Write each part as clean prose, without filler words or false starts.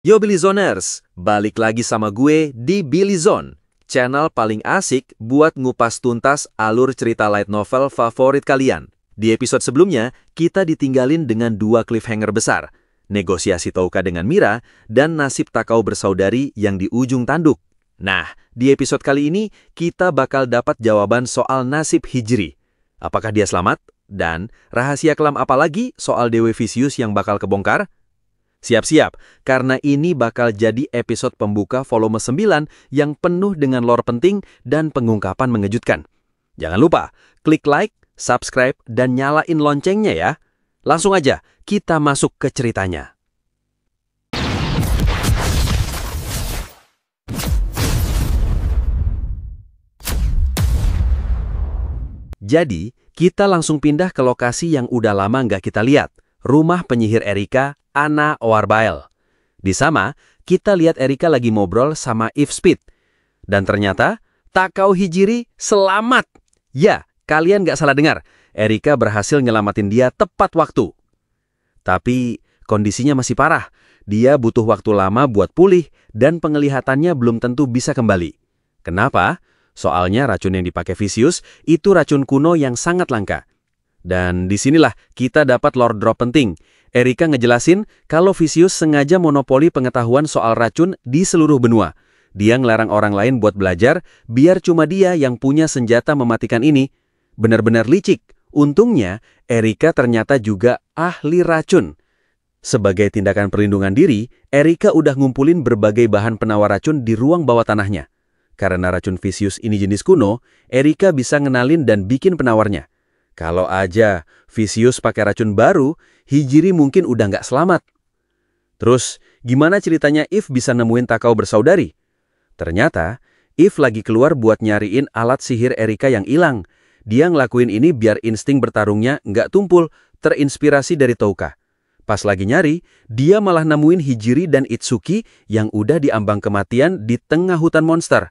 Yo Billyzoners, balik lagi sama gue di Billyzone, channel paling asik buat ngupas tuntas alur cerita light novel favorit kalian. Di episode sebelumnya, kita ditinggalin dengan dua cliffhanger besar, negosiasi Touka dengan Mira, dan nasib Takao bersaudari yang di ujung tanduk. Nah, di episode kali ini, kita bakal dapat jawaban soal nasib Hijri. Apakah dia selamat? Dan rahasia kelam apa lagi soal Dewi Vicious yang bakal kebongkar? Siap-siap, karena ini bakal jadi episode pembuka volume 9 yang penuh dengan lore penting dan pengungkapan mengejutkan. Jangan lupa, klik like, subscribe, dan nyalain loncengnya ya. Langsung aja, kita masuk ke ceritanya. Jadi, kita langsung pindah ke lokasi yang udah lama nggak kita lihat, rumah penyihir Erika, Anna Oarbael. Di sana, kita lihat Erika lagi ngobrol sama Eve Speed. Dan ternyata, Takao Hijiri selamat. Ya, kalian nggak salah dengar. Erika berhasil nyelamatin dia tepat waktu. Tapi, kondisinya masih parah. Dia butuh waktu lama buat pulih dan penglihatannya belum tentu bisa kembali. Kenapa? Soalnya racun yang dipakai Vicious itu racun kuno yang sangat langka. Dan disinilah kita dapat lore drop penting. Erika ngejelasin kalau Vicious sengaja monopoli pengetahuan soal racun di seluruh benua. Dia ngelarang orang lain buat belajar, biar cuma dia yang punya senjata mematikan ini. Benar-benar licik. Untungnya, Erika ternyata juga ahli racun. Sebagai tindakan perlindungan diri, Erika udah ngumpulin berbagai bahan penawar racun di ruang bawah tanahnya. Karena racun Vicious ini jenis kuno, Erika bisa ngenalin dan bikin penawarnya. Kalau aja Vicious pakai racun baru, Hijiri mungkin udah nggak selamat. Terus, gimana ceritanya Eve bisa nemuin Takao bersaudari? Ternyata, Eve lagi keluar buat nyariin alat sihir Erika yang hilang. Dia ngelakuin ini biar insting bertarungnya nggak tumpul, terinspirasi dari Touka. Pas lagi nyari, dia malah nemuin Hijiri dan Itsuki yang udah diambang kematian di tengah hutan monster.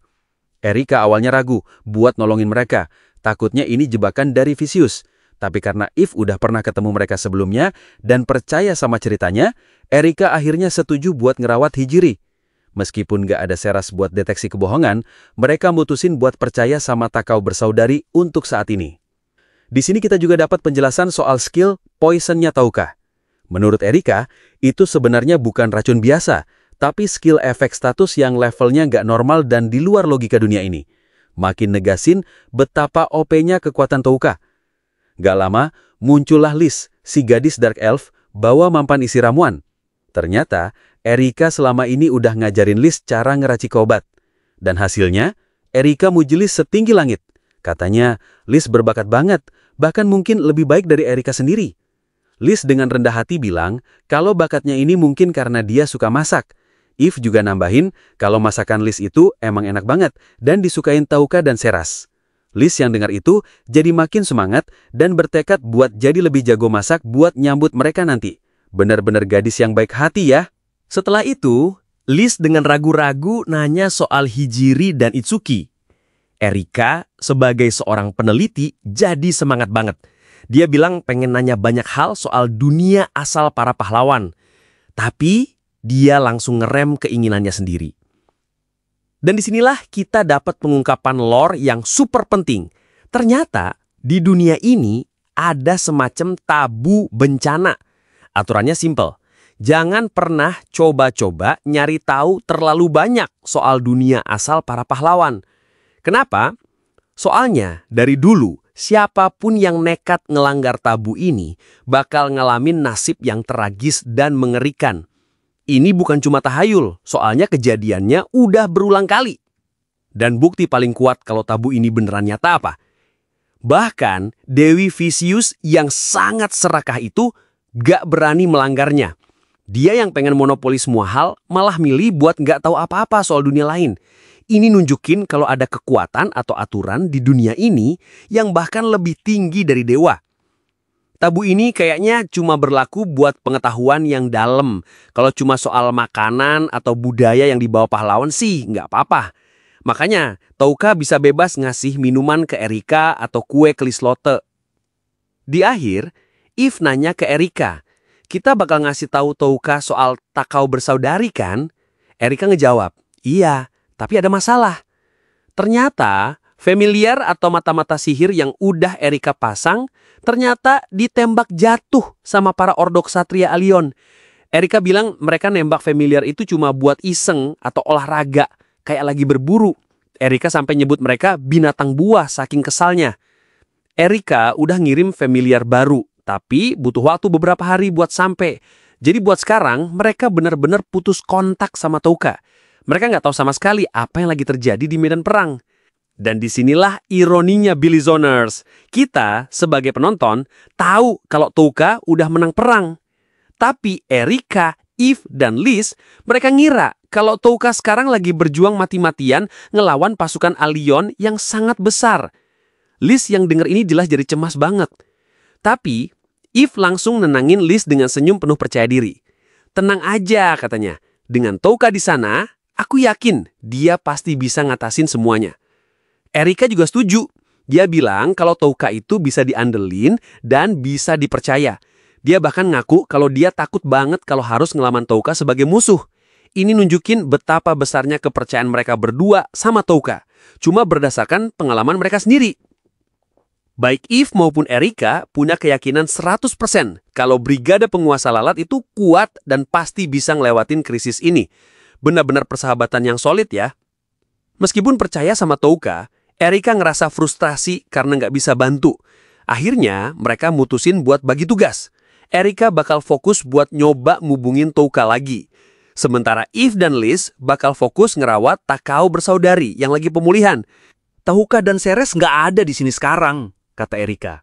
Erika awalnya ragu buat nolongin mereka. Takutnya ini jebakan dari Vicious. Tapi karena Eve udah pernah ketemu mereka sebelumnya dan percaya sama ceritanya, Erika akhirnya setuju buat ngerawat Hijiri. Meskipun gak ada seras buat deteksi kebohongan, mereka mutusin buat percaya sama Takao bersaudari untuk saat ini. Di sini kita juga dapat penjelasan soal skill poisonnya Touka. Menurut Erika, itu sebenarnya bukan racun biasa, tapi skill efek status yang levelnya gak normal dan di luar logika dunia ini. Makin negasin betapa OP-nya kekuatan Touka. Gak lama, muncullah Liz, si gadis Dark Elf, bawa mampan isi ramuan. Ternyata, Erika selama ini udah ngajarin Liz cara ngeracik obat. Dan hasilnya, Erika mujilis setinggi langit. Katanya, Liz berbakat banget, bahkan mungkin lebih baik dari Erika sendiri. Liz dengan rendah hati bilang, kalau bakatnya ini mungkin karena dia suka masak. Eve juga nambahin kalau masakan Liz itu emang enak banget dan disukain Touka dan Seras. Liz yang dengar itu jadi makin semangat dan bertekad buat jadi lebih jago masak buat nyambut mereka nanti. Benar-benar gadis yang baik hati ya. Setelah itu, Liz dengan ragu-ragu nanya soal Hijiri dan Itsuki. Erika sebagai seorang peneliti jadi semangat banget. Dia bilang pengen nanya banyak hal soal dunia asal para pahlawan. Tapi dia langsung ngerem keinginannya sendiri. Dan disinilah kita dapat pengungkapan lore yang super penting. Ternyata di dunia ini ada semacam tabu bencana. Aturannya simple. Jangan pernah coba-coba nyari tahu terlalu banyak soal dunia asal para pahlawan. Kenapa? Soalnya dari dulu siapapun yang nekat ngelanggar tabu ini bakal ngalamin nasib yang tragis dan mengerikan. Ini bukan cuma tahayul, soalnya kejadiannya udah berulang kali. Dan bukti paling kuat kalau tabu ini beneran nyata apa? Bahkan Dewi Vicious yang sangat serakah itu gak berani melanggarnya. Dia yang pengen monopoli semua hal malah milih buat gak tahu apa-apa soal dunia lain. Ini nunjukin kalau ada kekuatan atau aturan di dunia ini yang bahkan lebih tinggi dari dewa. Tabu ini kayaknya cuma berlaku buat pengetahuan yang dalam. Kalau cuma soal makanan atau budaya yang dibawa pahlawan sih nggak apa-apa. Makanya Touka bisa bebas ngasih minuman ke Erika atau kue ke Liz Lotte. Di akhir, Eve nanya ke Erika, kita bakal ngasih tahu Touka soal Takao bersaudari kan? Erika ngejawab, iya, tapi ada masalah. Ternyata, familiar atau mata-mata sihir yang udah Erika pasang, ternyata ditembak jatuh sama para Ordok Satria Alion. Erika bilang mereka nembak familiar itu cuma buat iseng atau olahraga, kayak lagi berburu. Erika sampai nyebut mereka binatang buah saking kesalnya. Erika udah ngirim familiar baru, tapi butuh waktu beberapa hari buat sampai. Jadi buat sekarang, mereka benar-benar putus kontak sama Touka. Mereka nggak tahu sama sekali apa yang lagi terjadi di medan perang. Dan disinilah ironinya Billy Zoners. Kita, sebagai penonton, tahu kalau Touka udah menang perang. Tapi Erika, Eve, dan Liz, mereka ngira kalau Touka sekarang lagi berjuang mati-matian ngelawan pasukan Alion yang sangat besar. Liz yang denger ini jelas jadi cemas banget. Tapi Eve langsung nenangin Liz dengan senyum penuh percaya diri. Tenang aja katanya, dengan Touka di sana, aku yakin dia pasti bisa ngatasin semuanya. Erika juga setuju. Dia bilang kalau Touka itu bisa diandelin dan bisa dipercaya. Dia bahkan ngaku kalau dia takut banget kalau harus ngelawan Touka sebagai musuh. Ini nunjukin betapa besarnya kepercayaan mereka berdua sama Touka. Cuma berdasarkan pengalaman mereka sendiri. Baik Eve maupun Erika punya keyakinan 100% kalau Brigade Penguasa Lalat itu kuat dan pasti bisa ngelewatin krisis ini. Benar-benar persahabatan yang solid ya. Meskipun percaya sama Touka, Erika ngerasa frustrasi karena nggak bisa bantu. Akhirnya mereka mutusin buat bagi tugas. Erika bakal fokus buat nyoba ngubungin Touka lagi. Sementara Eve dan Liz bakal fokus ngerawat Takao bersaudari yang lagi pemulihan. Touka dan Ceres nggak ada di sini sekarang, kata Erika.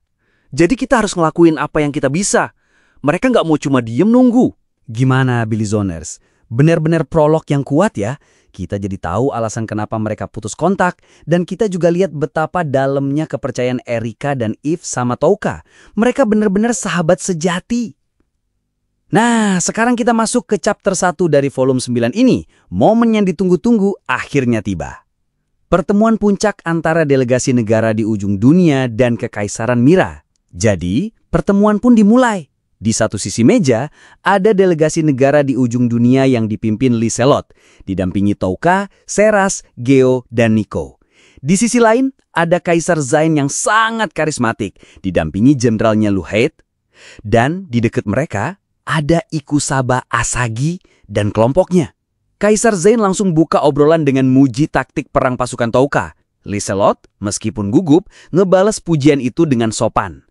Jadi kita harus ngelakuin apa yang kita bisa. Mereka nggak mau cuma diem nunggu. Gimana Billy Zoners? Bener-bener prolog yang kuat ya. Kita jadi tahu alasan kenapa mereka putus kontak. Dan kita juga lihat betapa dalamnya kepercayaan Erika dan Eve sama Touka. Mereka bener-bener sahabat sejati. Nah, sekarang kita masuk ke chapter 1 dari volume 9 ini. Momen yang ditunggu-tunggu akhirnya tiba. Pertemuan puncak antara delegasi negara di ujung dunia dan Kekaisaran Mira. Jadi, pertemuan pun dimulai. Di satu sisi meja, ada delegasi negara di ujung dunia yang dipimpin Liselot, didampingi Touka, Ceres, Geo, dan Nico. Di sisi lain, ada Kaisar Zain yang sangat karismatik, didampingi jenderalnya Luhait. Dan di dekat mereka, ada Ikusaba Asagi dan kelompoknya. Kaisar Zain langsung buka obrolan dengan muji taktik perang pasukan Touka. Liselot, meskipun gugup, ngebales pujian itu dengan sopan.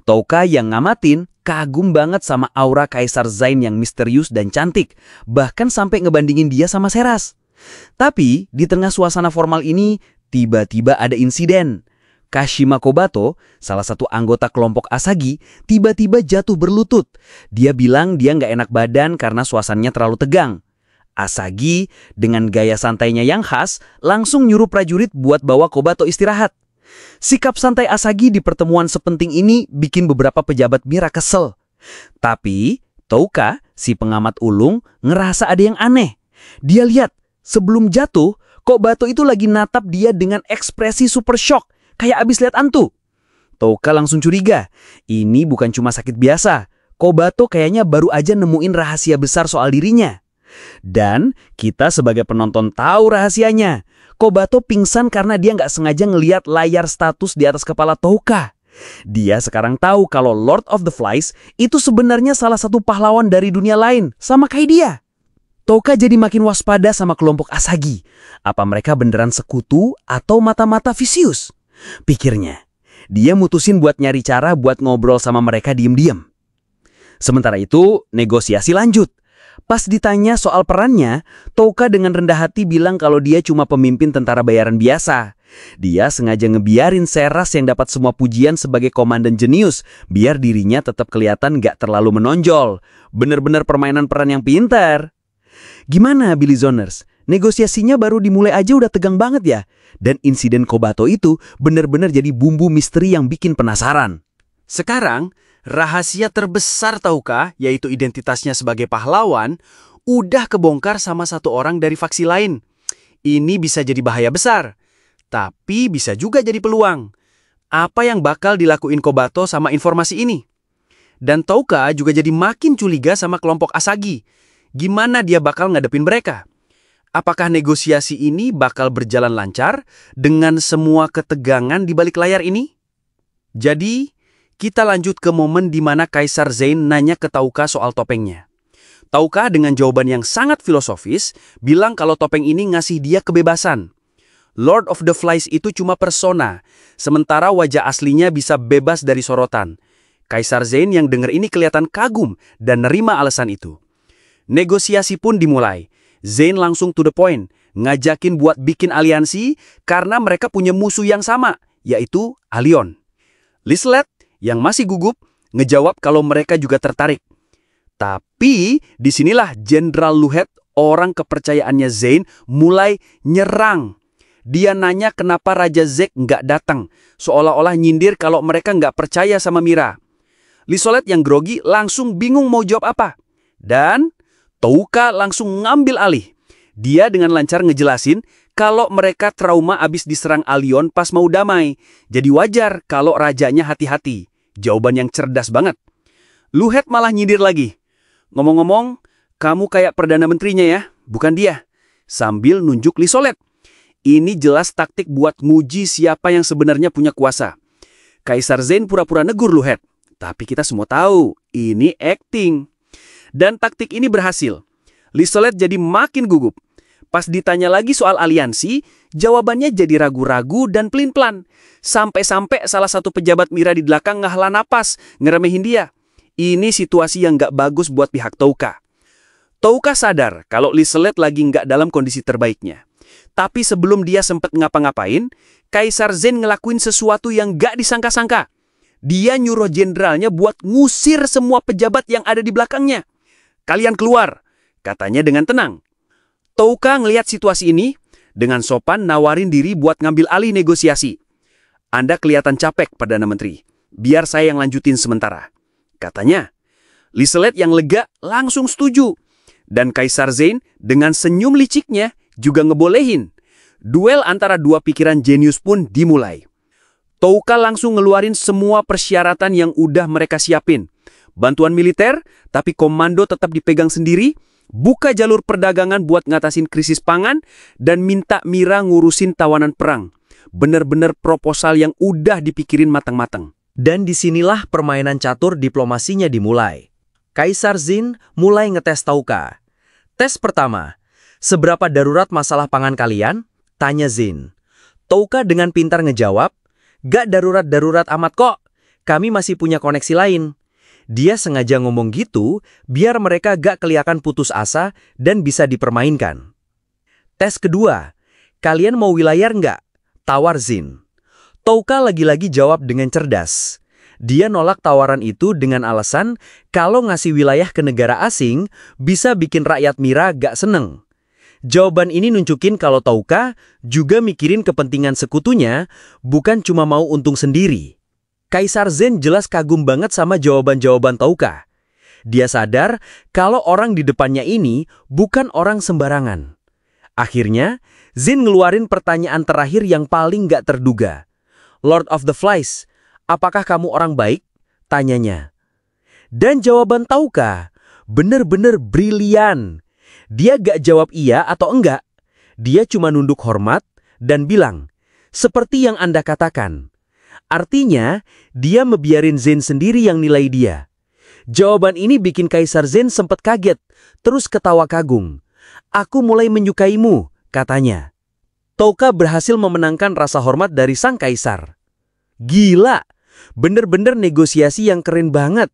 Touka yang ngamatin kagum banget sama aura Kaisar Zain yang misterius dan cantik, bahkan sampai ngebandingin dia sama Ceres. Tapi di tengah suasana formal ini, tiba-tiba ada insiden. Kashima Kobato, salah satu anggota kelompok Asagi, tiba-tiba jatuh berlutut. Dia bilang dia nggak enak badan karena suasananya terlalu tegang. Asagi, dengan gaya santainya yang khas, langsung nyuruh prajurit buat bawa Kobato istirahat. Sikap santai Asagi di pertemuan sepenting ini bikin beberapa pejabat Mira kesel. Tapi, Touka, si pengamat ulung, ngerasa ada yang aneh. Dia lihat, sebelum jatuh, Kobato itu lagi natap dia dengan ekspresi super shock, kayak abis lihat hantu. Touka langsung curiga, ini bukan cuma sakit biasa. Kobato kayaknya baru aja nemuin rahasia besar soal dirinya. Dan kita sebagai penonton tahu rahasianya. Kobato pingsan karena dia nggak sengaja ngeliat layar status di atas kepala Touka. Dia sekarang tahu kalau Lord of the Flies itu sebenarnya salah satu pahlawan dari dunia lain, sama kayak dia. Touka jadi makin waspada sama kelompok Asagi. Apa mereka beneran sekutu atau mata-mata Vicious? Pikirnya. Dia mutusin buat nyari cara buat ngobrol sama mereka diem-diem. Sementara itu, negosiasi lanjut. Pas ditanya soal perannya, Touka dengan rendah hati bilang kalau dia cuma pemimpin tentara bayaran biasa. Dia sengaja ngebiarin Ceres yang dapat semua pujian sebagai komandan jenius, biar dirinya tetap kelihatan gak terlalu menonjol. Bener-bener permainan peran yang pintar. Gimana Billy Zoners? Negosiasinya baru dimulai aja udah tegang banget ya? Dan insiden Kobato itu bener-bener jadi bumbu misteri yang bikin penasaran. Sekarang, rahasia terbesar Touka, yaitu identitasnya sebagai pahlawan, udah kebongkar sama satu orang dari faksi lain. Ini bisa jadi bahaya besar, tapi bisa juga jadi peluang. Apa yang bakal dilakuin Kobato sama informasi ini? Dan Touka juga jadi makin curiga sama kelompok Asagi. Gimana dia bakal ngadepin mereka? Apakah negosiasi ini bakal berjalan lancar dengan semua ketegangan di balik layar ini? Jadi, kita lanjut ke momen di mana Kaisar Zein nanya ke Touka soal topengnya. Touka dengan jawaban yang sangat filosofis bilang kalau topeng ini ngasih dia kebebasan. Lord of the Flies itu cuma persona, sementara wajah aslinya bisa bebas dari sorotan. Kaisar Zein yang dengar ini kelihatan kagum dan nerima alasan itu. Negosiasi pun dimulai. Zein langsung to the point, ngajakin buat bikin aliansi karena mereka punya musuh yang sama, yaitu Alion. Lislet yang masih gugup ngejawab kalau mereka juga tertarik. Tapi disinilah Jenderal Luhet, orang kepercayaannya Zein, mulai nyerang. Dia nanya kenapa Raja Zek nggak datang, seolah-olah nyindir kalau mereka nggak percaya sama Mira. Lisolet yang grogi langsung bingung mau jawab apa. Dan Touka langsung ngambil alih. Dia dengan lancar ngejelasin kalau mereka trauma abis diserang Alion pas mau damai. Jadi wajar kalau rajanya hati-hati. Jawaban yang cerdas banget. Luhet malah nyindir lagi. Ngomong-ngomong, kamu kayak Perdana Menterinya ya, bukan dia. Sambil nunjuk Lisolet. Ini jelas taktik buat nguji siapa yang sebenarnya punya kuasa. Kaisar Zein pura-pura negur Luhet. Tapi kita semua tahu, ini acting. Dan taktik ini berhasil. Lisolet jadi makin gugup. Pas ditanya lagi soal aliansi, jawabannya jadi ragu-ragu dan pelin-pelan. Sampai-sampai salah satu pejabat Mira di belakang ngahla napas, ngeremehin dia. Ini situasi yang nggak bagus buat pihak Touka. Touka sadar kalau Lisolet lagi nggak dalam kondisi terbaiknya. Tapi sebelum dia sempat ngapa-ngapain, Kaisar Zein ngelakuin sesuatu yang gak disangka-sangka. Dia nyuruh jenderalnya buat ngusir semua pejabat yang ada di belakangnya. Kalian keluar, katanya dengan tenang. Touka ngelihat situasi ini, dengan sopan nawarin diri buat ngambil alih negosiasi. Anda kelihatan capek, Perdana Menteri. Biar saya yang lanjutin sementara, katanya. Lisolet yang lega langsung setuju. Dan Kaisar Zein dengan senyum liciknya juga ngebolehin. Duel antara dua pikiran jenius pun dimulai. Touka langsung ngeluarin semua persyaratan yang udah mereka siapin. Bantuan militer, tapi komando tetap dipegang sendiri, buka jalur perdagangan buat ngatasin krisis pangan, dan minta Mira ngurusin tawanan perang. Bener-bener proposal yang udah dipikirin matang-matang. Dan disinilah permainan catur diplomasinya dimulai. Kaisar Zein mulai ngetes Touka. Tes pertama, seberapa darurat masalah pangan kalian? Tanya Zein. Touka dengan pintar ngejawab, gak darurat-darurat amat kok, kami masih punya koneksi lain. Dia sengaja ngomong gitu, biar mereka gak kelihatan putus asa dan bisa dipermainkan. Tes kedua, kalian mau wilayah nggak? Tawar Zein. Touka lagi-lagi jawab dengan cerdas. Dia nolak tawaran itu dengan alasan kalau ngasih wilayah ke negara asing bisa bikin rakyat Mira gak seneng. Jawaban ini nunjukin kalau Touka juga mikirin kepentingan sekutunya, bukan cuma mau untung sendiri. Kaisar Zein jelas kagum banget sama jawaban-jawaban Touka. Dia sadar kalau orang di depannya ini bukan orang sembarangan. Akhirnya, Zein ngeluarin pertanyaan terakhir yang paling gak terduga. Lord of the Flies, apakah kamu orang baik? Tanyanya. Dan jawaban Touka bener-bener brilian. Dia gak jawab iya atau enggak. Dia cuma nunduk hormat dan bilang, seperti yang Anda katakan. Artinya, dia membiarin Zein sendiri yang nilai dia. Jawaban ini bikin Kaisar Zein sempat kaget, terus ketawa kagung. Aku mulai menyukaimu, katanya. Touka berhasil memenangkan rasa hormat dari sang kaisar. Gila, bener-bener negosiasi yang keren banget.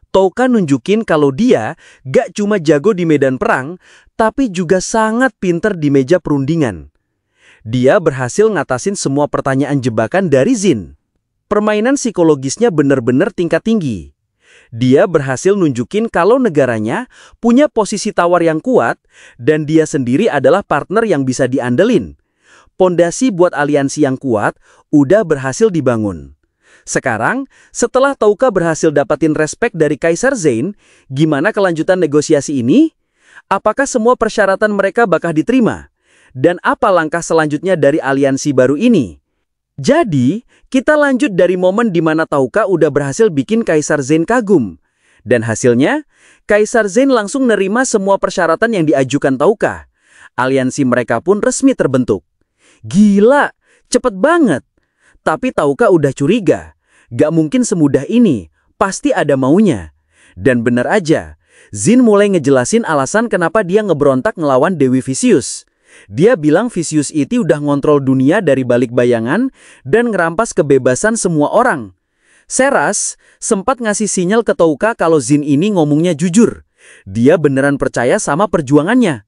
Touka nunjukin kalau dia gak cuma jago di medan perang, tapi juga sangat pinter di meja perundingan. Dia berhasil ngatasin semua pertanyaan jebakan dari Zein. Permainan psikologisnya bener-bener tingkat tinggi. Dia berhasil nunjukin kalau negaranya punya posisi tawar yang kuat, dan dia sendiri adalah partner yang bisa diandelin. Pondasi buat aliansi yang kuat udah berhasil dibangun. Sekarang, setelah Touka berhasil dapatin respek dari Kaisar Zein, gimana kelanjutan negosiasi ini? Apakah semua persyaratan mereka bakal diterima? Dan apa langkah selanjutnya dari aliansi baru ini? Jadi, kita lanjut dari momen di mana Tauka udah berhasil bikin Kaisar Zen kagum. Dan hasilnya, Kaisar Zen langsung nerima semua persyaratan yang diajukan Tauka. Aliansi mereka pun resmi terbentuk. Gila, cepet banget. Tapi Tauka udah curiga. Gak mungkin semudah ini, pasti ada maunya. Dan bener aja, Zin mulai ngejelasin alasan kenapa dia ngeberontak ngelawan Dewi Vicious. Dia bilang Vicious itu udah ngontrol dunia dari balik bayangan dan ngerampas kebebasan semua orang. Seras sempat ngasih sinyal ke Tauka kalau Zin ini ngomongnya jujur. Dia beneran percaya sama perjuangannya.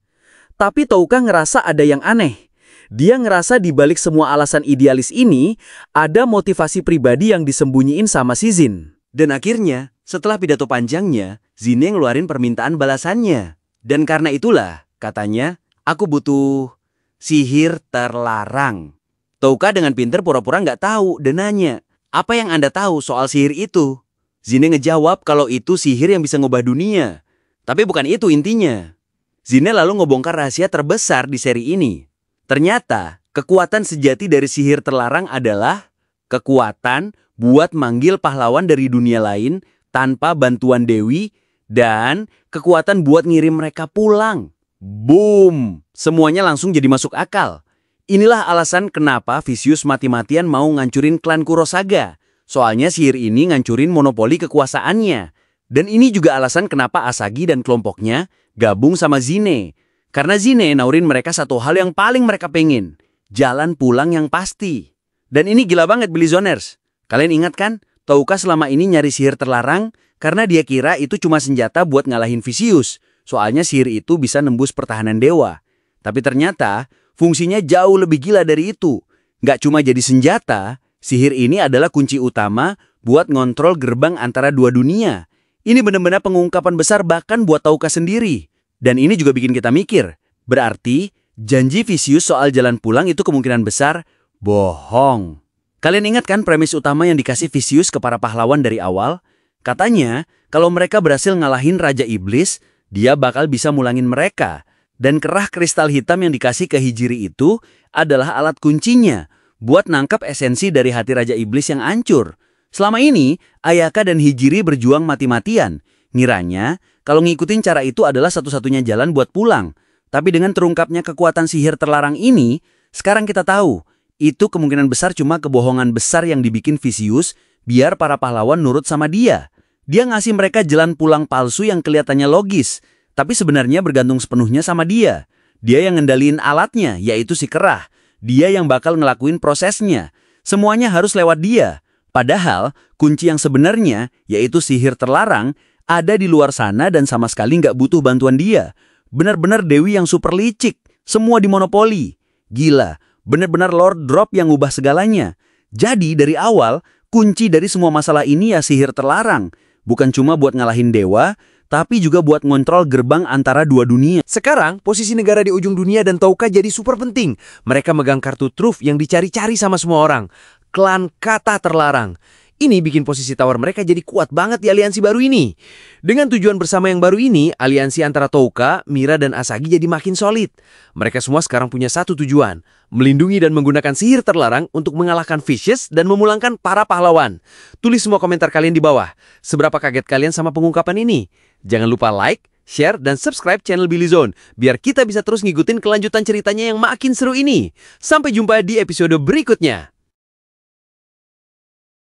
Tapi Tauka ngerasa ada yang aneh. Dia ngerasa di balik semua alasan idealis ini, ada motivasi pribadi yang disembunyiin sama si Zin. Dan akhirnya, setelah pidato panjangnya, Zin ngeluarin permintaan balasannya. Dan karena itulah, katanya, aku butuh sihir terlarang. Tauka dengan pinter pura-pura nggak tahu dan nanya, apa yang Anda tahu soal sihir itu? Zin ngejawab kalau itu sihir yang bisa ngubah dunia. Tapi bukan itu intinya. Zin lalu ngebongkar rahasia terbesar di seri ini. Ternyata, kekuatan sejati dari sihir terlarang adalah kekuatan buat manggil pahlawan dari dunia lain tanpa bantuan Dewi dan kekuatan buat ngirim mereka pulang. Boom! Semuanya langsung jadi masuk akal. Inilah alasan kenapa Vicious mati-matian mau ngancurin klan Kurosaga. Soalnya sihir ini ngancurin monopoli kekuasaannya. Dan ini juga alasan kenapa Asagi dan kelompoknya gabung sama Zine. Karena Zine naurin mereka satu hal yang paling mereka pengen. Jalan pulang yang pasti. Dan ini gila banget Bilizoners. Kalian ingat kan? Tauka selama ini nyari sihir terlarang karena dia kira itu cuma senjata buat ngalahin Vicious. Soalnya sihir itu bisa nembus pertahanan dewa. Tapi ternyata fungsinya jauh lebih gila dari itu. Nggak cuma jadi senjata, sihir ini adalah kunci utama buat ngontrol gerbang antara dua dunia. Ini benar-benar pengungkapan besar bahkan buat Tauka sendiri. Dan ini juga bikin kita mikir. Berarti janji Vicious soal jalan pulang itu kemungkinan besar bohong. Kalian ingat kan premis utama yang dikasih Vicious ke para pahlawan dari awal? Katanya, kalau mereka berhasil ngalahin Raja Iblis, dia bakal bisa mulangin mereka. Dan kerah kristal hitam yang dikasih ke Hijiri itu adalah alat kuncinya buat nangkap esensi dari hati Raja Iblis yang hancur. Selama ini, Ayaka dan Hijiri berjuang mati-matian. Ngiranya, kalau ngikutin cara itu adalah satu-satunya jalan buat pulang. Tapi dengan terungkapnya kekuatan sihir terlarang ini, sekarang kita tahu, itu kemungkinan besar cuma kebohongan besar yang dibikin Vicious biar para pahlawan nurut sama dia. Dia ngasih mereka jalan pulang palsu yang kelihatannya logis, tapi sebenarnya bergantung sepenuhnya sama dia. Dia yang ngendaliin alatnya, yaitu si kerah. Dia yang bakal ngelakuin prosesnya. Semuanya harus lewat dia. Padahal, kunci yang sebenarnya, yaitu sihir terlarang, ada di luar sana dan sama sekali nggak butuh bantuan dia. Benar-benar Dewi yang super licik, semua dimonopoli. Gila, benar-benar Lord Drop yang ubah segalanya. Jadi dari awal, kunci dari semua masalah ini ya sihir terlarang. Bukan cuma buat ngalahin dewa, tapi juga buat ngontrol gerbang antara dua dunia. Sekarang, posisi negara di ujung dunia dan Tauka jadi super penting. Mereka megang kartu truf yang dicari-cari sama semua orang. Klan Kata Terlarang. Ini bikin posisi tawar mereka jadi kuat banget di aliansi baru ini. Dengan tujuan bersama yang baru ini, aliansi antara Tauka, Mira, dan Asagi jadi makin solid. Mereka semua sekarang punya satu tujuan, melindungi dan menggunakan sihir terlarang untuk mengalahkan Vicious dan memulangkan para pahlawan. Tulis semua komentar kalian di bawah. Seberapa kaget kalian sama pengungkapan ini? Jangan lupa like, share, dan subscribe channel Bilizone, biar kita bisa terus ngikutin kelanjutan ceritanya yang makin seru ini. Sampai jumpa di episode berikutnya.